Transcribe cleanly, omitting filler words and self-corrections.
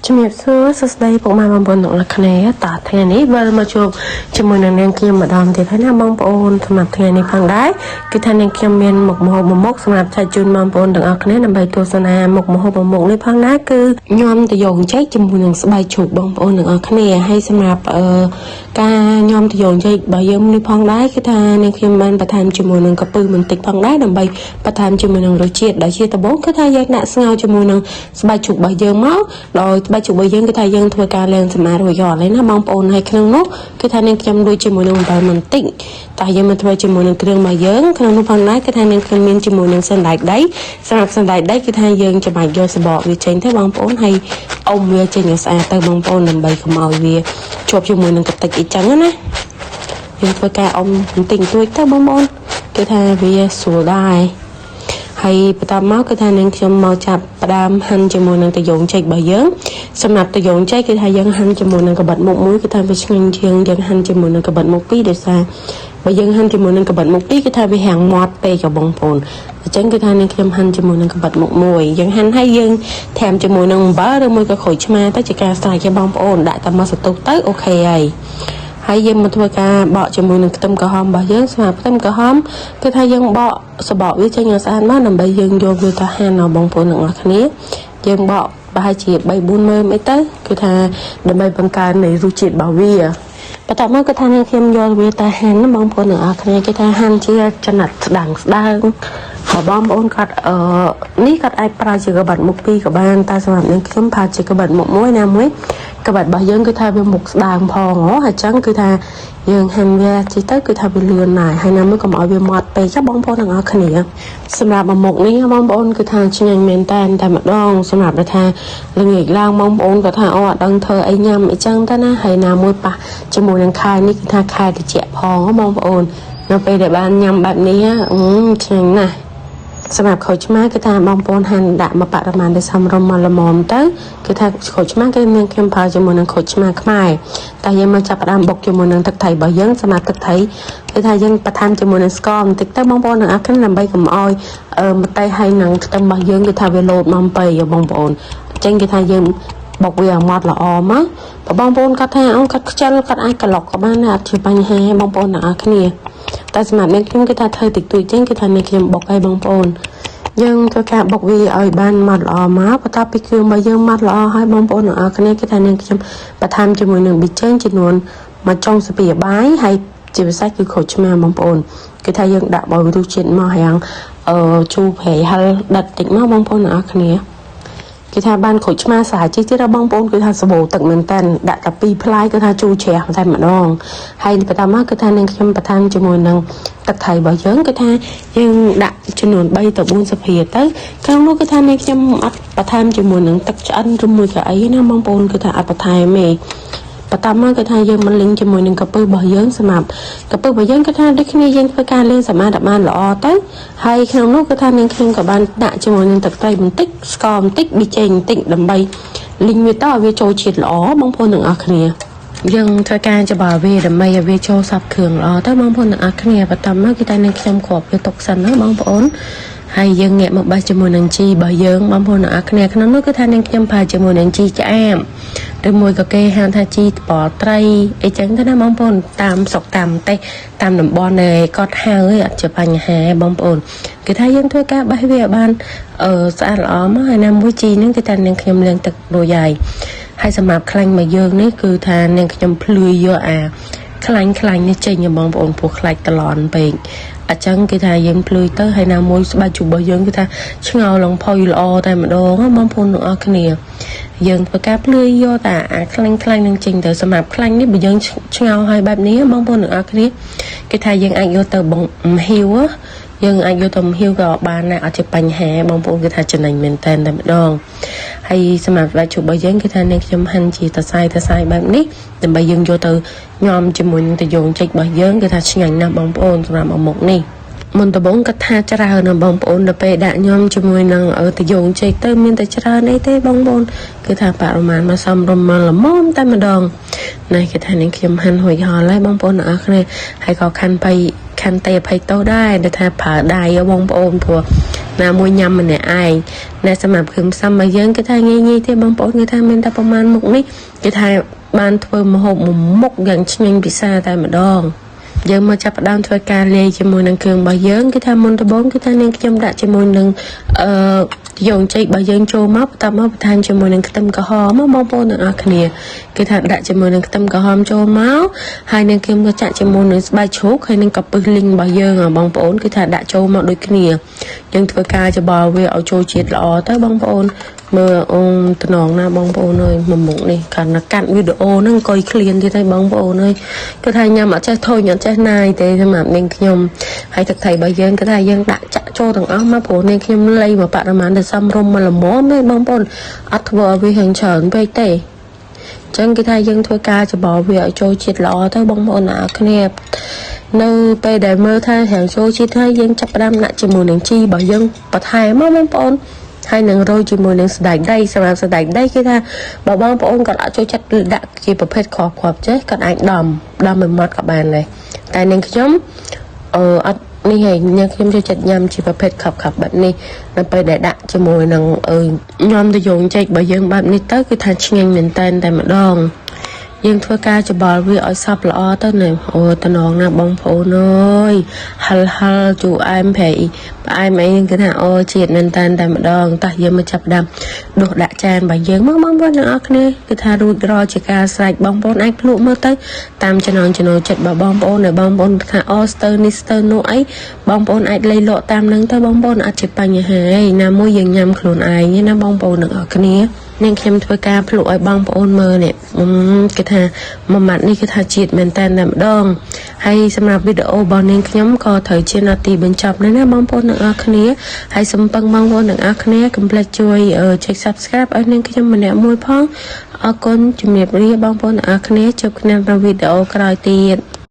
ជំរាបសួរសួស្តីពុកម៉ែបងប្អូនទាំងអស់គ្នាតថ្ងៃនេះវិលមកជួបជាមួយនឹងនាងខ្ញុំម្ដងទៀតហើយណាបងប្អូនសម្រាប់ថ្ងៃនេះផងដែរគឺថានាងខ្ញុំមានមុខម្ហូបមួយមុខសម្រាប់ចែកជូនបងប្អូនទាំងអស់គ្នាដើម្បីទស្សនាមុខម្ហូបមួយមុខនេះផងដែរគឺញោមតយងចេកជាមួយនឹងស្បែកជ្រូកបងប្អូនទាំងអស់គ្នាហើយសម្រាប់ការញោមតយងចេករបស់យើងនេះផងដែរគឺថានាងខ្ញុំបានបន្ថែមជាមួយនឹងកាពឹសបន្តិចផងដែរដើម្បីបន្ថែមជាមួយនឹងរសជាតិដែលជាដំបូងគឺថាយើងដាក់ស្ងោរជាមួយនឹងស្បែកជ្រូករបស់យើងមកដោយស្បែកជ្រូករបស់យើងគឺថាយើងធ្វើការលែងសម្អាតរួចរាល់ហើយណាបងប្អូនហើយក្នុងនោះគឺថានាងខ្ញុំដូចជាមួយនឹងអំបិលបន្តិចតែយើងមកធ្វើជាមួយនឹងគ្រឿងរបស់យើងក្នុងនោះផងដែរគឺថានាងខ្ញុំមានជាមួយនឹងសណ្តែកដីសម្រាប់សណ្តែកដីគឺថាយើងច្បាច់យកសបកវាចេញទៅបងប្អូនហើយអុំវាចេញឲ្យស្អាតទៅបងប្អូនដើម្បីកុំឲ្យវាជាប់ជាមួយនឹងកតិចអីចឹងណាយើងធ្វើការអុំបន្តិចទួចទៅបងប្អូនគឺថាវាស្រួលដែរហើយបន្តមកគឺថានាងខ្ញុំមកចាប់ផ្ដើមហាន់ជាមួយនឹងតយងចេករបស់យើងសម្រាប់តយងចេកគឺថាយើងហាន់ជាមួយនឹងកបិតមុខមួយគឺថាវាឆ្ងាញ់ជាងយើងហាន់ជាមួយនឹងកបិតមុខពីរដោយសារបើយើងហាន់ជាមួយនឹងកបិតមុខពីរគឺថាវារាំងមាត់ពេកបងប្អូនអញ្ចឹងគឺថានាងខ្ញុំហាន់ជាមួយនឹងកបិតមុខមួយយើងហាន់ហើយយើងថែមជាមួយនឹងអំបិលឬមួយក៏ក្រូចឆ្មាទៅជាការស្រេចទេបងប្អូនដាក់តែមកសតុះទៅអូខេហើយយើងមកធ្វើការបកជាមួយនឹងខ្ទឹមក្រហមរបស់យើងសម្រាប់ខ្ទឹមក្រហមគឺថាយើងបកសបកវាចេញឲ្យស្អាតមកដើម្បីយើងយកវាទៅហាន់ដល់បងប្អូនទាំងអស់គ្នាយើងបកប្រហែលជា3-4មើលអីទៅគឺថាដើម្បីបង្កើននៃរសជាតិរបស់វាបន្ទាប់មកគឺថានាងខ្ញុំយកវាទៅហាន់បងប្អូនទាំងអស់គ្នាគេថាហាន់ជាចំណិតស្ដាងហើយបងប្អូនគាត់នេះគាត់អាចប្រើជាកបិតមុខពីរក៏បានតែសម្រាប់នាងខ្ញុំប្រើជាកបិតមុខមួយណាមួយកបិតរបស់យើងគឺថាវាមុខស្ដាងផងហើយអញ្ចឹងគឺថាយើងហាន់វាជិះទៅគឺថាវាលឿនដែរហើយណាមួយកុំឲ្យវាមាត់ពេកចាបងប្អូនទាំងអស់គ្នាសម្រាប់មុខនេះបងប្អូនគឺថាឆ្ងាញ់មែនតែម្ដងសម្រាប់ថាល្ងាចឡើងបងប្អូនគាត់ថាអត់ដឹងធ្វើអីញ៉ាំអីចឹងទៅណាហើយណាមួយប៉ះជាមួយនឹងខែនេះគឺថាខែត្រជាក់ផងបងប្អូននៅពេលដែលបានញ៉ាំបែបនេះឆ្ងាញ់ណាស់សម្រាប់ក្រូចឆ្មាគឺថាបងប្អូនហាន់ដាក់មកបរិមាណដែលសមរម្យមកល្មមទៅគឺថាក្រូចឆ្មាគឺមានខ្ញុំប្រើជាមួយនឹងក្រូចឆ្មាខ្មែរតែយើងមកចាប់ផ្ដើមបុកជាមួយនឹងទឹកត្រីរបស់យើងសម្រាប់ទឹកត្រីគឺថាយើងបន្ថែមជាមួយនឹងស្ករបន្តិចទៅបងប្អូនទាំងអស់គ្នាដើម្បីកុំឲ្យម្ទេសហើយនឹងខ្ទឹមរបស់យើងគឺថាវាលោតមកពេកបងប្អូនអញ្ចឹងគឺថាយើងបុកវាឲ្យម៉ត់ល្អមកបងប្អូនគាត់ថាគាត់ខ្ជិលគាត់អាចក្លុកក៏បានដែរអត់ជាបញ្ហាបងប្អូនទាំងអស់គ្នាតែសម្រាប់នាងខ្ញុំគឺថាធ្វើតិចតួចចឹងគឺថានាងខ្ញុំបុកឲ្យបងប្អូនយើងធ្វើការបុកវាឲ្យបានម៉ត់ល្អមកបន្ទាប់ពីគ្រឿងរបស់យើងម៉ត់ល្អហើយបងប្អូនទាំងអស់គ្នាគឺថានាងខ្ញុំបន្ថែមជាមួយនឹងប៊ីចេងចំនួន1ចុងស្ពាយបាយហើយជាពិសេសគឺក្រូចឆ្មាបងប្អូនគឺថាយើងដាក់ឲ្យរសជាតិមកយ៉ាងជូរប្រៃហិលដិតតិចមកបងប្អូនទាំងអស់គ្នាគឺថាបានក្រូចឆ្មាសាជីទៀតបងប្អូនគឺថាសម្បូរទឹកមែនតើដាក់តែ2ផ្លែគឺថាជូរជ្រះតែម្ដងហើយបន្តមកគឺថានាងខ្ញុំបន្ថែមជាមួយនឹងទឹកថៃរបស់យើងគឺថាយើងដាក់ចំនួន3ទៅ4ស្លាបព្រាទៅក្នុងនោះគឺថានាងខ្ញុំអត់បន្ថែមជាមួយនឹងទឹកឆ្អិនឬមួយក៏អីណាបងប្អូនគឺថាអត់បន្ថែមទេបន្តមកគឺថាយើងមកលីងជាមួយនឹងកាពឹសរបស់យើងសម្រាប់កាពឹសរបស់យើងគឺថាដូចគ្នាយើងធ្វើការលេងសម្អាតឲ្យបានល្អទៅហើយក្នុងនោះគឺថានាងខ្ញុំក៏បានដាក់ជាមួយនឹងទឹកត្រីបន្តិចស្ករបន្តិចប៊ីចេងបន្តិចដើម្បីលីងវាទៅឲ្យវាចូលជាតិល្អបងប្អូនទាំងអស់គ្នាយើងធ្វើការច្របល់វាដើម្បីឲ្យវាចូលសព្វគ្រឿងល្អទៅបងប្អូនទាំងអស់គ្នាបន្តមកគឺថានាងខ្ញុំគ្រាប់វាទុកសិនណាបងប្អូនហើយយើងងាកមកបេះជាមួយនឹងជីរបស់យើងបងប្អូនទាំងអស់គ្នាក្នុងនោះគឺថានាងខ្ញុំប្រើជាមួយនឹងជីឆ្អាបឬមួយក៏គេហៅថាជីត្បល់ត្រីអីចឹងទៅណាបងប្អូនតាមស្រុកតាមប្រទេសតាមតំបន់ដែលគាត់ហៅអីអត់ជាបញ្ហាបងប្អូនគឺថាយើងធ្វើការបេះវាឲ្យបានស្អាតល្អមកហើយណាមួយជីហ្នឹងគឺថានាងខ្ញុំលាងទឹករួចហើយសម្រាប់ខ្លាញ់របស់យើងនេះគឺថានាងខ្ញុំភ្លឺយកខ្លាញ់នេះចេញបងប្អូនព្រោះខ្លាចតឡន់ពេកអញ្ចឹងគឺថាយើងភ្លឺទៅហើយណាមួយស្បែកជូររបស់យើងគឺថាឆ្ងោឡងផុយល្អតែម្ដងបងប្អូនទាំងអស់គ្នាយើងធ្វើការភ្លឺយកតែខ្លាញ់នឹងចេញទៅសម្រាប់ខ្លាញ់នេះបើយើងឆ្ងោហើយបែបនេះបងប្អូនទាំងអស់គ្នាគឺថាយើងអាចយកទៅបង្ហៀវយើងអាចយកទៅបង្ហៀវក៏បានដែរអត់ជាបញ្ហាបងប្អូនគឺថាចំណេញមែនតែម្ដងហើយសម្រាប់ស្បែកជូររបស់យើងគឺថានាងខ្ញុំហាន់ជាតសាយបែបនេះដើម្បីយើងយកទៅញ៉ាំជាមួយនឹងតយងចេករបស់យើងគឺថាឆ្ងាញ់ណាស់បងប្អូនសម្រាប់មុខនេះមុនដំបូងគាត់ថាច្រើនណាស់បងប្អូនដល់ពេលដាក់ញ៉ាំជាមួយនឹងតយងចេកទៅមានតែច្រើនអីទេបងប្អូនគឺថាបរិមាណមកសមរម្យមកល្មមតែម្ដងណាគេថានាងខ្ញុំហាន់រួចហើយបងប្អូនទាំងអស់គ្នាហើយក៏ខា ขันเตะไผ่โตได้แต่ถ้าผ่าได้วงโอนผัวนามุยยำมันเนี่ยไอในสมัครคืมซ้ำมาเยอะก็ทายงี้ที่บางปอนก็ทายมันแต่ประมาณมุกนี้ก็ทายบ้านทัวร์มาหกมุมมกอย่างชิงพิซซ่าแต่มาดองยังมาจับดาวทัวร์การเลยจมูกนังเคืองใบเยอะก็ทำมันตะบงก็ทำนังจำดัจมูกนังยงใจใบเยอะโจมับตามมาประทานจมูกนังตั้มกระหอมมองปนนังอาคเนียก็ทำดัจมูกนังตั้มกระหอมโจมับให้นังเคืองก็จับจมูกนังใบโชกให้นังกับปืนลิงใบเยอะบางปนก็ทำดัจโจมับโดยเนียยังทัวร์การจะบอกว่าเอาโจเจ็ดหล่อแต่บางปนเมื่อองตนองนะบางปนเลยมันหมกนี่ขันนักกันวิดีโอนั่งคอยเคลียนที่ไทยบางปนเลยก็ทายยำอาจจะโทษยันจะนายแต่สมัครเองขยมให้ถักไทยใบเยอะก็ทายยังดัจโจต่างอ้ามาโผล่ในขยมเลยมาปะประมาณแต่ซ้ำรมมาละม้อไม่บางปนอัฐวะวิหังเฉินไปเตะจังก็ทายยังทัวร์การจะบอกว่าเอาโจเจ็ดหล่อแต่บางปนหนาคะแนนnơiไปได้เมื่อท่าแห่งโชว์ชิดให้ยังจับดำหนักจมูกหนังจีบ่ยังปะไทยมากบางปอนให้หนังโรยจมูกหนังสดายได้สำหรับสดายได้คือท่าบ่บางปอนก็เอาโชว์ชัดดักจีประเภทขอบขอบเจ๊ก็ไอ้ดำเหมือนมัดกับแบนเลยแต่หนังขยมนี่ไงยังขยมโชว์ชัดยำจีประเภทขับแบบนี้มันไปได้ดักจมูกหนังยอมตัวโยงใจบ่ยังแบบนี้เต้คือท่าชิงเหมือนแต่มาดองยังทัวร์การจะบอกว่าเอาซับละอ้อตั้งหนึ่งโอ้ตน้องนะบองโผน้อยฮัลจูไอมแผ่ไอไม่ยังกันฮะโอ้เจียดนันตันแต่มาดองตายังมาจับดำโดดด่าจานใบยังมั่งบนนักนี่คือทารุรอจิกาใส่บองโผไอพลุเมื่อตั้งตามจะนอนจัดบองโผในบองโผทาออสเตอร์นิสเตอร์โนไอบองโผไอเลยโลตามนั้นแต่บองโผอาจจะปัญญาหายน้ำมวยยังยำขลุ่นไอเนี่ยนะบองโผนักนี้ยังเข้มทัวร์การพลุไอบองโผเมื่อเนี่ยคือทามามัดนี่คือทาจีดเหมือนแต่ดองให้สำหรับวิดีโอบอลนิ่งขยมก็ถอยเชนาตีบรรจับนะบางปนหนังอาคเนียให้สมปังบางปนหนังอาคเนียกำลังช่วยเช็ค subscribe อันนึงขยมมันเนี่ยมวยพ้องเอาคนจุ่มเนียบเรียบางปนหนังอาคเนียจบคะแนนวิดีโอกรอยตี